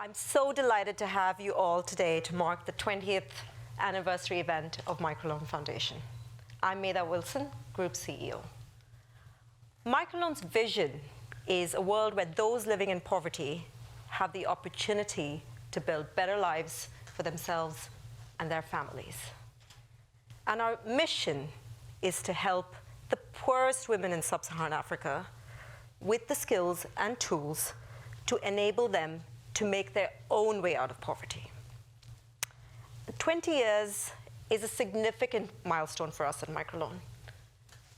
I'm so delighted to have you all today to mark the 20th anniversary event of Microloan Foundation. I'm Medha Wilson, Group CEO. Microloan's vision is a world where those living in poverty have the opportunity to build better lives for themselves and their families. And our mission is to help the poorest women in sub-Saharan Africa with the skills and tools to enable them to make their own way out of poverty. 20 years is a significant milestone for us at Microloan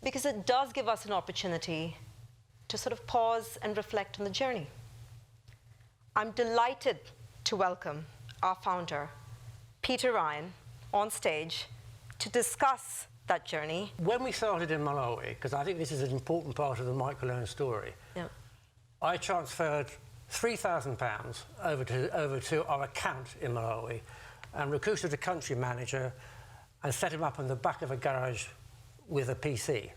because it does give us an opportunity to sort of pause and reflect on the journey. I'm delighted to welcome our founder, Peter Ryan, on stage to discuss that journey. When we started in Malawi, because I think this is an important part of the Microloan story, I transferred £3,000 over to our account in Malawi and recruited a country manager and set him up in the back of a garage with a PC.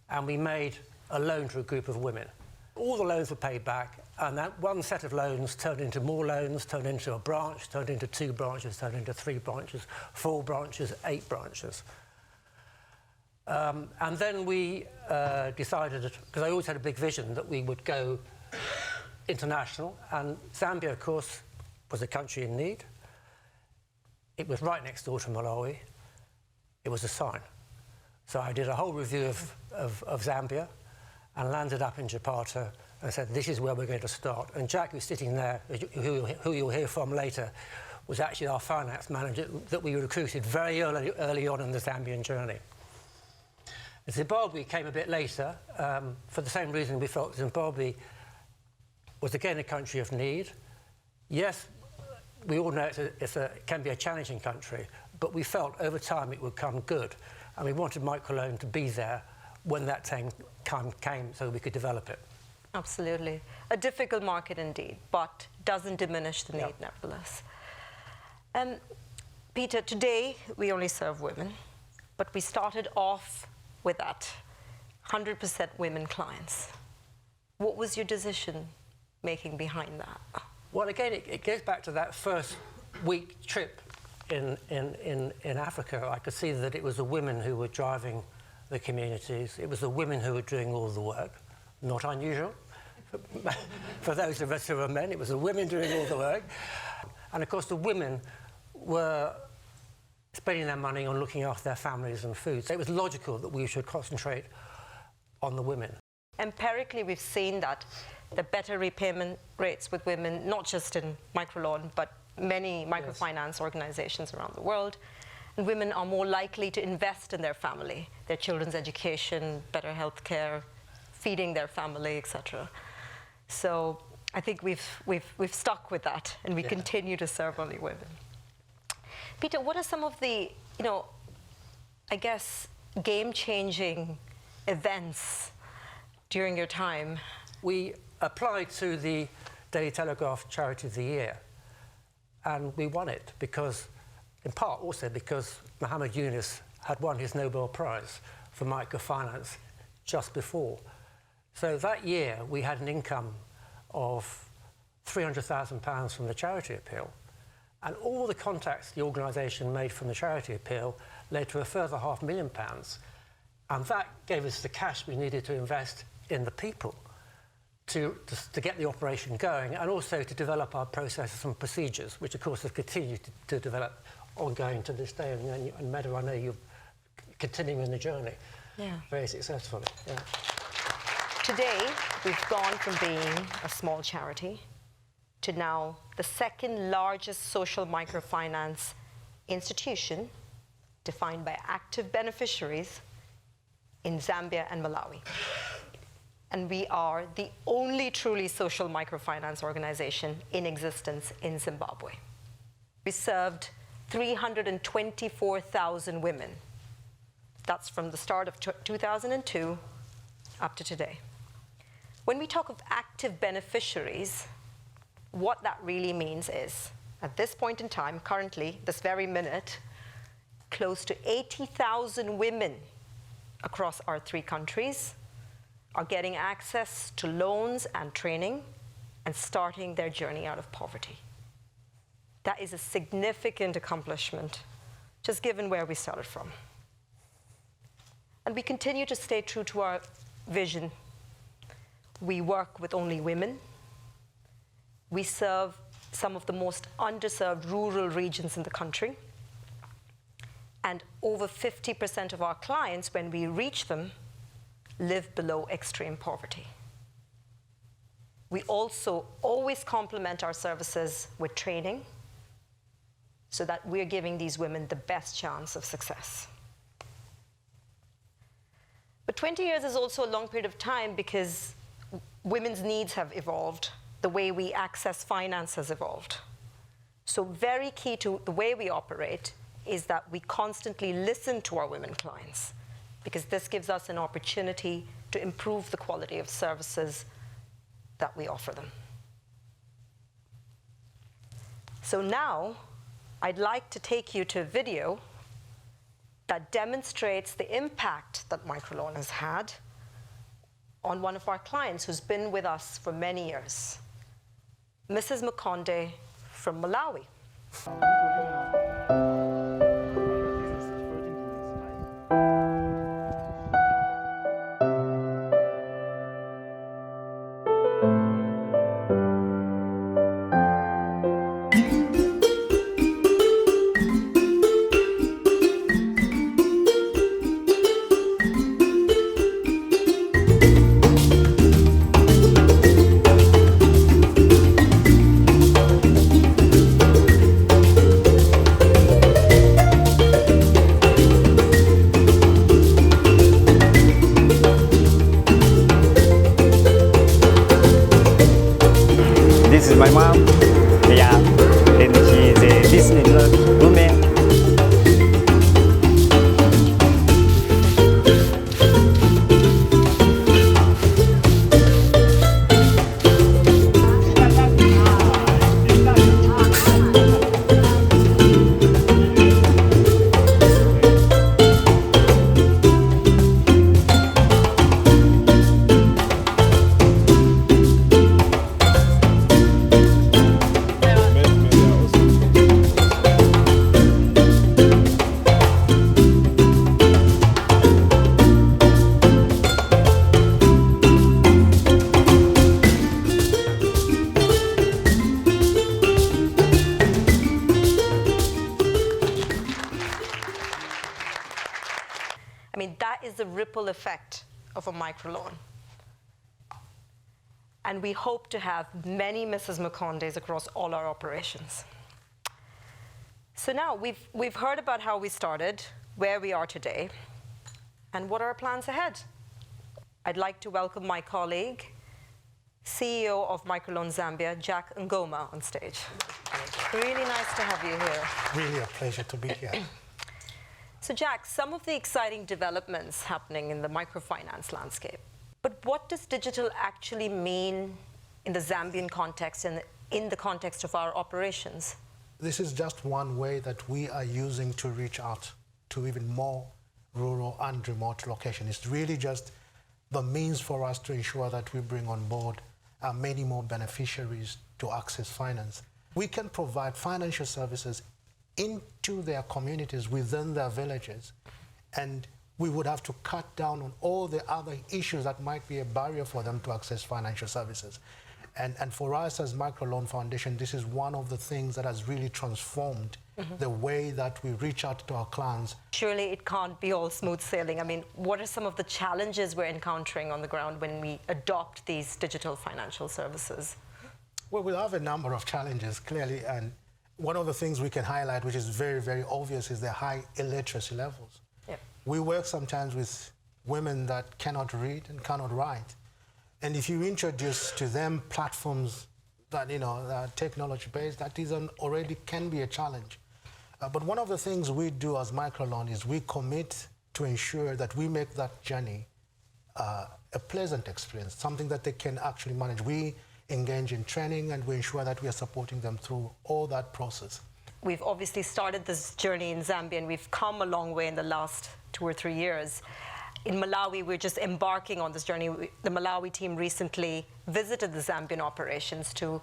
And we made a loan to a group of women. All the loans were paid back, and that one set of loans turned into more loans, turned into a branch, turned into 2 branches, turned into 3 branches, 4 branches, 8 branches. And then we decided, because I always had a big vision, that we would go international, and Zambia, of course, was a country in need. It was right next door to Malawi. It was a sign. So I did a whole review of Zambia and landed up in Jakarta and said, this is where we're going to start. And Jack, who's sitting there, who you'll hear from later, was actually our finance manager that we recruited very early on in the Zambian journey. Zimbabwe came a bit later for the same reason we felt Zimbabwe was again a country of need. Yes, we all know it can be a challenging country, but we felt over time it would come good. And we wanted Microloan to be there when that time came so we could develop it. Absolutely. A difficult market indeed, but doesn't diminish the need nevertheless. Peter, today we only serve women, but we started off with that 100% women clients. What was your decision making behind that? Well, again, it goes back to that first week trip in Africa. I could see that it was the women who were driving the communities. It was the women who were doing all the work. Not unusual. For those of us who are men, it was the women doing all the work. And of course, the women were spending their money on looking after their families and food. So it was logical that we should concentrate on the women. Empirically, we've seen that the better repayment rates with women, not just in Microloan, but many microfinance organizations around the world. And women are more likely to invest in their family, their children's education, better health care, feeding their family, etc. So I think we've stuck with that, and we continue to serve only women. Peter, what are some of the, I guess, game-changing events during your time? We applied to the Daily Telegraph Charity of the Year, and we won it because, in part also because Muhammad Yunus had won his Nobel Prize for microfinance just before. So that year we had an income of £300,000 from the charity appeal, and all the contacts the organisation made from the charity appeal led to a further £500,000, and that gave us the cash we needed to invest in the people to get the operation going, and also to develop our processes and procedures, which of course have continued to develop ongoing to this day. And Medha, I know you're continuing the journey very successfully. Yeah. Today, we've gone from being a small charity to now the second largest social microfinance institution defined by active beneficiaries in Zambia and Malawi. And we are the only truly social microfinance organization in existence in Zimbabwe. We served 324,000 women. That's from the start of 2002 up to today. When we talk of active beneficiaries, what that really means is, at this point in time, currently, this very minute, close to 80,000 women across our 3 countries are getting access to loans and training and starting their journey out of poverty. That is a significant accomplishment, just given where we started from. And we continue to stay true to our vision. We work with only women. We serve some of the most underserved rural regions in the country. And over 50% of our clients, when we reach them, live below extreme poverty. We also always complement our services with training so that we're giving these women the best chance of success. But 20 years is also a long period of time because women's needs have evolved. The way we access finance has evolved. So very key to the way we operate is that we constantly listen to our women clients, because this gives us an opportunity to improve the quality of services that we offer them. So now, I'd like to take you to a video that demonstrates the impact that microloan has had on one of our clients who's been with us for many years, Mrs. Makonde from Malawi. This is my mom, yeah, and she's a business woman. I mean, that is the ripple effect of a microloan. And we hope to have many Mrs. Makondes across all our operations. So now we've heard about how we started, where we are today, and what are our plans ahead. I'd like to welcome my colleague, CEO of Microloan Zambia, Jack Ngoma, on stage. Really nice to have you here. Really a pleasure to be here. So Jack, some of the exciting developments happening in the microfinance landscape. But what does digital actually mean in the Zambian context and in the context of our operations? This is just one way that we are using to reach out to even more rural and remote locations. It's really just the means for us to ensure that we bring on board many more beneficiaries to access finance. We can provide financial services into their communities within their villages, and we would have to cut down on all the other issues that might be a barrier for them to access financial services. And for us as Microloan Foundation, this is one of the things that has really transformed the way that we reach out to our clients. Surely it can't be all smooth sailing. I mean, what are some of the challenges we're encountering on the ground when we adopt these digital financial services? Well, we have a number of challenges, clearly, and one of the things we can highlight, which is very, very obvious, is the high illiteracy levels. Yep. We work sometimes with women that cannot read and cannot write. And if you introduce to them platforms that, that are technology-based, that already can be a challenge. But one of the things we do as Microloan is we commit to ensure that we make that journey a pleasant experience, something that they can actually manage. We engage in training, and we ensure that we are supporting them through all that process. We've obviously started this journey in Zambia, and we've come a long way in the last 2 or 3 years. In Malawi, we're just embarking on this journey. The Malawi team recently visited the Zambian operations to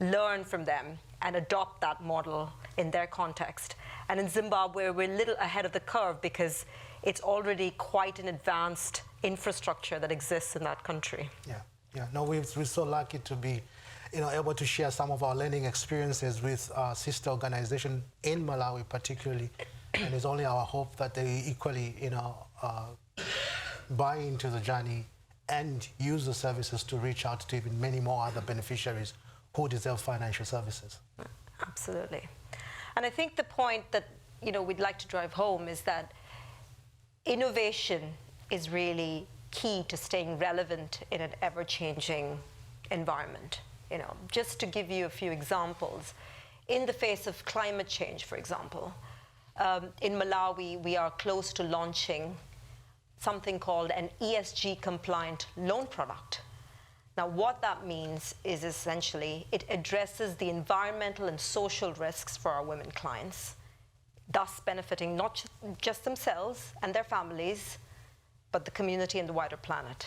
learn from them and adopt that model in their context. And in Zimbabwe, we're a little ahead of the curve because it's already quite an advanced infrastructure that exists in that country. Yeah. No, we're so lucky to be, able to share some of our learning experiences with our sister organization in Malawi, particularly. And it's only our hope that they equally, buy into the journey and use the services to reach out to even many more other beneficiaries who deserve financial services. Absolutely. And I think the point that we'd like to drive home is that innovation is really key to staying relevant in an ever-changing environment. Just to give you a few examples, in the face of climate change, for example, in Malawi, we are close to launching something called an ESG-compliant loan product. Now, what that means is essentially it addresses the environmental and social risks for our women clients, thus benefiting not just themselves and their families, but the community and the wider planet.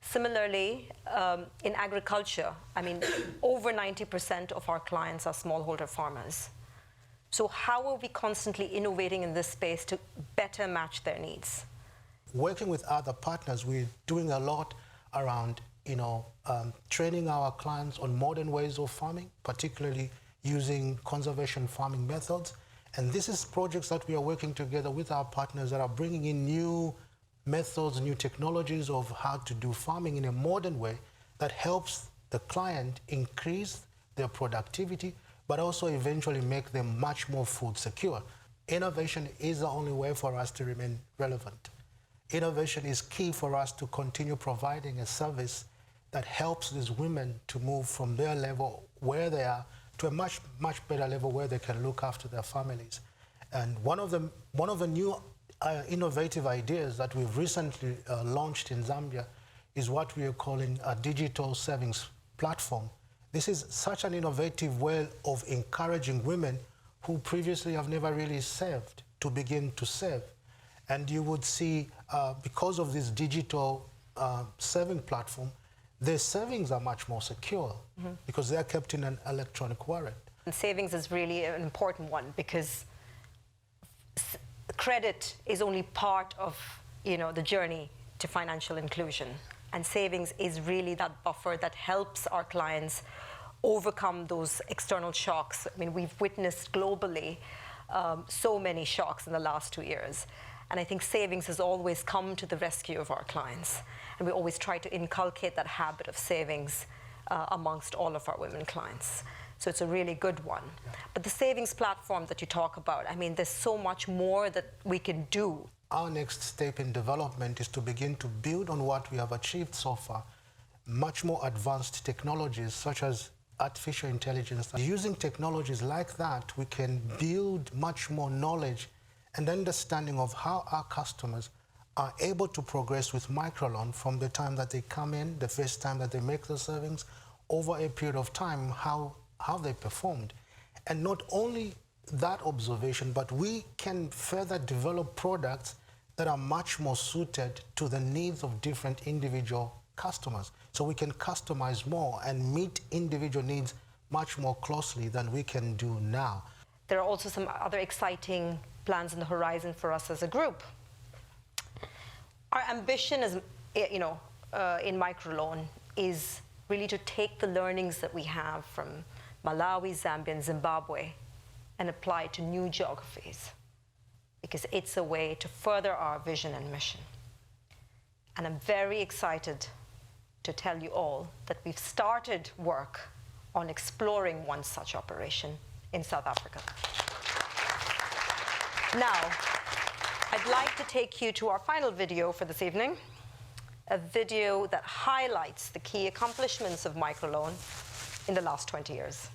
Similarly, in agriculture, over 90% of our clients are smallholder farmers. So how are we constantly innovating in this space to better match their needs? Working with other partners, we're doing a lot around, training our clients on modern ways of farming, particularly using conservation farming methods. And this is projects that we are working together with our partners that are bringing in new methods, new technologies of how to do farming in a modern way that helps the client increase their productivity, but also eventually make them much more food secure. Innovation is the only way for us to remain relevant. Innovation is key for us to continue providing a service that helps these women to move from their level where they are to a much, much better level where they can look after their families. And one of the new innovative ideas that we've recently launched in Zambia is what we are calling a digital savings platform. This is such an innovative way of encouraging women who previously have never really saved to begin to save. And you would see, because of this digital saving platform, their savings are much more secure because they are kept in an electronic wallet. And savings is really an important one because credit is only part of the journey to financial inclusion. And savings is really that buffer that helps our clients overcome those external shocks. We've witnessed globally so many shocks in the last 2 years. And I think savings has always come to the rescue of our clients. And we always try to inculcate that habit of savings amongst all of our women clients. So it's a really good one. Yeah. But the savings platform that you talk about, there's so much more that we can do. Our next step in development is to begin to build on what we have achieved so far. Much more advanced technologies such as artificial intelligence. Using technologies like that, we can build much more knowledge and understanding of how our customers are able to progress with microloan from the time that they come in, the first time that they make the savings, over a period of time, how they performed. And not only that observation, but we can further develop products that are much more suited to the needs of different individual customers. So we can customize more and meet individual needs much more closely than we can do now. There are also some other exciting plans in the horizon for us as a group. Our ambition is, in microloan is really to take the learnings that we have from Malawi, Zambia, and Zimbabwe and apply it to new geographies, because it's a way to further our vision and mission. And I'm very excited to tell you all that we've started work on exploring one such operation in South Africa. Now, I'd like to take you to our final video for this evening, a video that highlights the key accomplishments of microloan in the last 20 years.